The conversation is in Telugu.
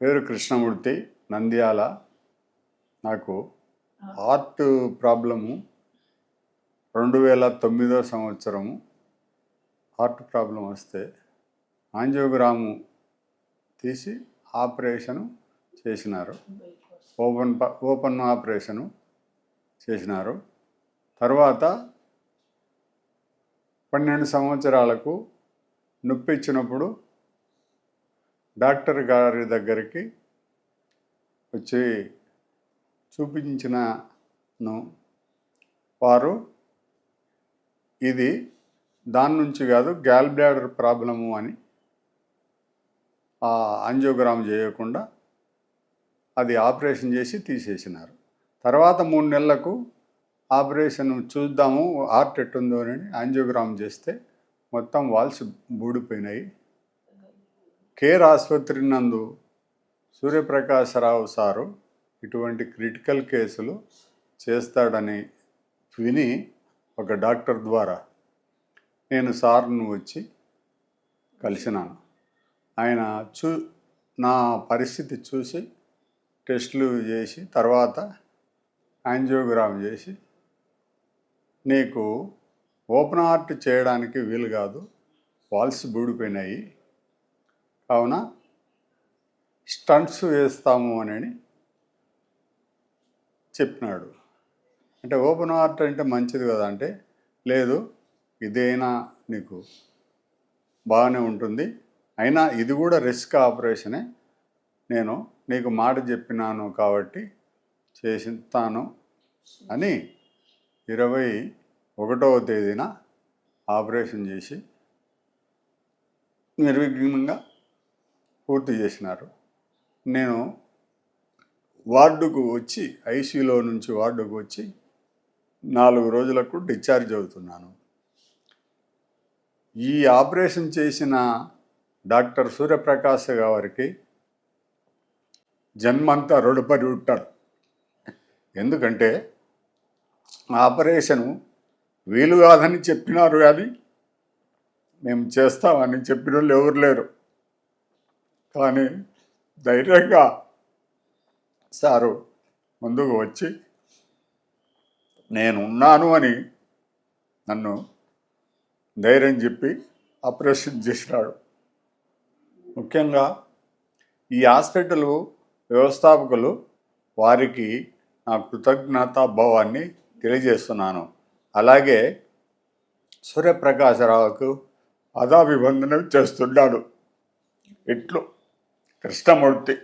పేరు కృష్ణమూర్తి, నంద్యాల. నాకు హార్ట్ ప్రాబ్లము 2009 సంవత్సరము హార్ట్ ప్రాబ్లం వస్తే యాంజియోగ్రాము తీసి ఆపరేషను చేసినారు. ఓపెన్ ఆపరేషను చేసినారు. తర్వాత 12 సంవత్సరాలకు నొప్పి ఇచ్చినప్పుడు డాక్టర్ గారి దగ్గరికి వచ్చి చూపించినాను. వారు ఇది దాని నుంచి కాదు, గ్యాల్ బ్లాడర్ ప్రాబ్లము అని యాంజియోగ్రామ్ చేయకుండా అది ఆపరేషన్ చేసి తీసేసినారు. తర్వాత 3 నెలలకు ఆపరేషన్ చూద్దాము హార్ట్ ఎట్టుందో అని యాంజియోగ్రామ్ చేస్తే మొత్తం వాల్స్ బూడిపోయినాయి. కేర్ ఆసుపత్రి నందు సూర్యప్రకాశరావు సారు ఇటువంటి క్రిటికల్ కేసులు చేస్తాడని విని ఒక డాక్టర్ ద్వారా నేను సార్ను వచ్చి కలిసినాను. ఆయన నా పరిస్థితి చూసి టెస్టులు చేసి తర్వాత యాంజియోగ్రామ్ చేసి నీకు ఓపెన్ హార్ట్ చేయడానికి వీలు కాదు, వాల్స్ బూడిపోయినాయి, కావున స్టంట్స్ వేస్తాము అని చెప్పినాడు. అంటే ఓపెన్ హార్ట్ అంటే మంచిది కదా అంటే, లేదు ఇదైనా నీకు బాగానే ఉంటుంది, అయినా ఇది కూడా రిస్క్ ఆపరేషనే, నేను నీకు మాట చెప్పినాను కాబట్టి చేస్తాను అని 21వ తేదీన ఆపరేషన్ చేసి నిర్విఘ్నంగా పూర్తి చేసినారు. నేను వార్డుకు వచ్చి ఐసీయూలో నుంచి వార్డుకు వచ్చి 4 రోజులకు డిశ్చార్జ్ అవుతున్నాను. ఈ ఆపరేషన్ చేసిన డాక్టర్ సూర్యప్రకాశ్ గారికి జన్మంతా రుణపడి ఉంటారు. ఎందుకంటే ఆపరేషను వీలు కాదని చెప్పినారు, కానీ మేము చేస్తామని చెప్పిన వాళ్ళు ఎవరు లేరు. కానీ ధైర్యంగా సారు ముందుకు వచ్చి నేను ఉన్నాను అని నన్ను ధైర్యం చెప్పి ఆపరేషన్ చేసినాడు. ముఖ్యంగా ఈ హాస్పిటల్ వ్యవస్థాపకులు వారికి నా కృతజ్ఞతాభావాన్ని తెలియజేస్తున్నాను. అలాగే సూర్యప్రకాశరావుకు పాదాభివందనం చేస్తున్నాడు. ఇట్లు కృష్ణమూర్తి.